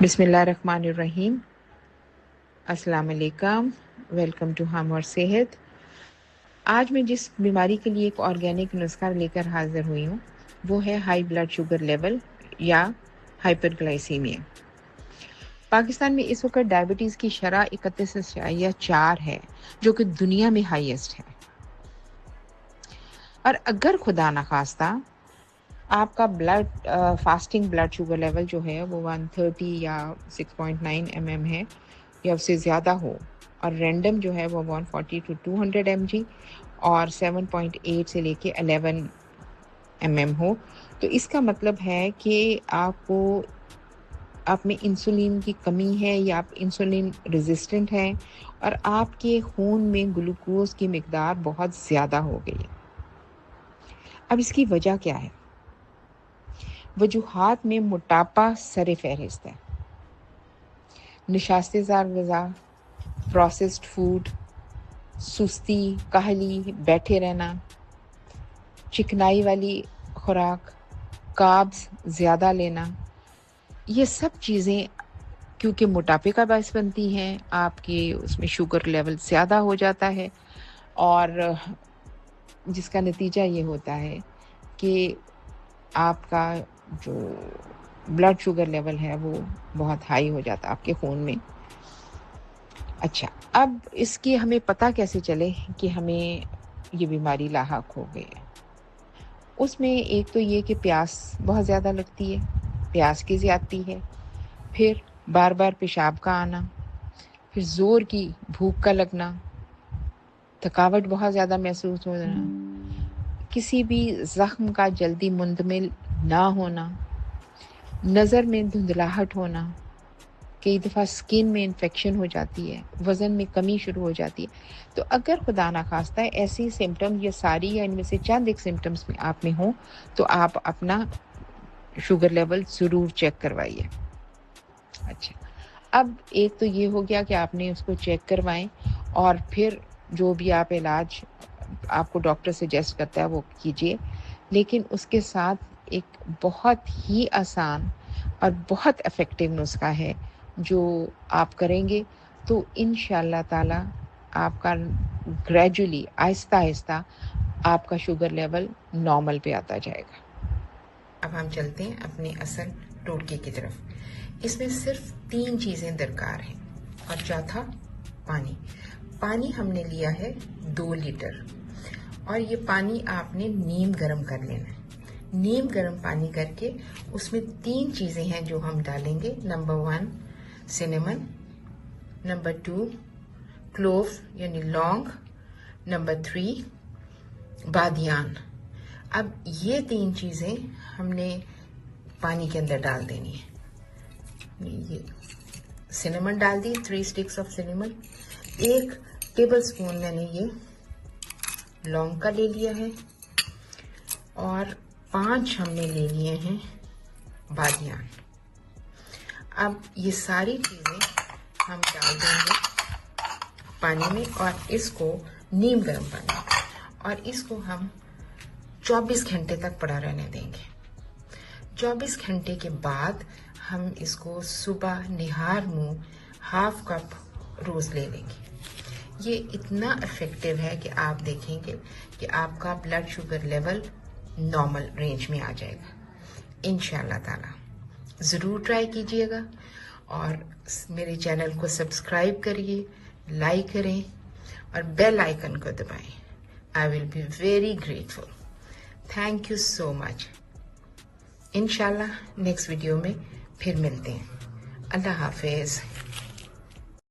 बिस्मिल्लाहिर्रहमानिर्रहीम। अस्सलाम वालेकुम। वेलकम टू हम और सेहत। आज मैं जिस बीमारी के लिए एक ऑर्गेनिक नुस्खा लेकर हाजिर हुई हूँ वो है हाई ब्लड शुगर लेवल या हाइपरग्लाइसीमिया। पाकिस्तान में इस वक्त डायबिटीज़ की शरह 31.4 है, जो कि दुनिया में हाईएस्ट है। और अगर खुदा न खास्ता आपका फास्टिंग ब्लड शुगर लेवल जो है वो 130 या 6.9 mm है या उससे ज़्यादा हो, और रैंडम जो है वो 140 to 200 mg और 7.8 से लेके 11 mm हो, तो इसका मतलब है कि आप में इंसुलिन की कमी है या आप इंसुलिन रेजिस्टेंट हैं और आपके खून में ग्लूकोज की मिकदार बहुत ज़्यादा हो गई है। अब इसकी वजह क्या है? वजूहात में मोटापा सर फहरिस्त है। निशास्तेदार ग़िज़ा, प्रोसेस्ड फूड, सुस्ती, काहली, बैठे रहना, चिकनाई वाली खुराक, कार्ब्स ज़्यादा लेना, ये सब चीज़ें क्योंकि मोटापे का बायस बनती हैं, आपके उसमें शुगर लेवल ज़्यादा हो जाता है और जिसका नतीजा ये होता है कि आपका जो ब्लड शुगर लेवल है वो बहुत हाई हो जाता है आपके खून में। अच्छा, अब इसकी हमें पता कैसे चले कि हमें ये बीमारी लाहक हो गई है? उसमें एक तो ये कि प्यास बहुत ज़्यादा लगती है, प्यास की ज़्यादती है, फिर बार-बार पेशाब का आना, फिर ज़ोर की भूख का लगना, थकावट बहुत ज़्यादा महसूस होना, किसी भी ज़ख्म का जल्दी मुंतमिल ना होना, नज़र में धुंधलाहट होना, कई दफ़ा स्किन में इन्फेक्शन हो जाती है, वज़न में कमी शुरू हो जाती है। तो अगर खुदा ना खास्ता ऐसी सिम्पटम या सारी या इनमें से चंद एक सिम्पटम्स में आप में हो, तो आप अपना शुगर लेवल ज़रूर चेक करवाइए। अच्छा, अब एक तो ये हो गया कि आपने उसको चेक करवाएं और फिर जो भी आप इलाज आपको डॉक्टर सजेस्ट करता है वो कीजिए, लेकिन उसके साथ एक बहुत ही आसान और बहुत इफ़ेक्टिव नुस्खा है जो आप करेंगे तो इंशाअल्लाह ताला आपका ग्रेजुअली आहिस्ता-आहिस्ता आपका शुगर लेवल नॉर्मल पे आता जाएगा। अब हम चलते हैं अपने असल टोटके की तरफ। इसमें सिर्फ 3 चीज़ें दरकार हैं और चौथा पानी। पानी हमने लिया है 2 लीटर और ये पानी आपने नीम गरम कर लेना है। नीम गरम पानी करके उसमें 3 चीज़ें हैं जो हम डालेंगे। नंबर 1 सिनेमन, नंबर 2 क्लोव यानी लौंग, नंबर 3 बादियान। अब ये 3 चीज़ें हमने पानी के अंदर डाल देनी है। ये सिनेमन डाल दी, 3 sticks of cinnamon. 1 table spoon मैंने ये लौंग का ले लिया है और 5 हमने ले लिए हैं बादियान। अब ये सारी चीज़ें हम डाल देंगे पानी में और इसको नीम गर्म पानी और इसको हम 24 घंटे तक पड़ा रहने देंगे। 24 घंटे के बाद हम इसको सुबह निहार मुंह हाफ कप रोज़ ले लेंगे। ये इतना इफ़ेक्टिव है कि आप देखेंगे कि आपका blood sugar level normal range में आ जाएगा इंशाअल्लाह ताला। ज़रूर ट्राई कीजिएगा और मेरे चैनल को सब्सक्राइब करिए, लाइक करें और बेल आइकन को दबाएं। I will be very grateful. Thank you so much. इंशाल्लाह नेक्स्ट वीडियो में फिर मिलते हैं। अल्लाह हाफिज़।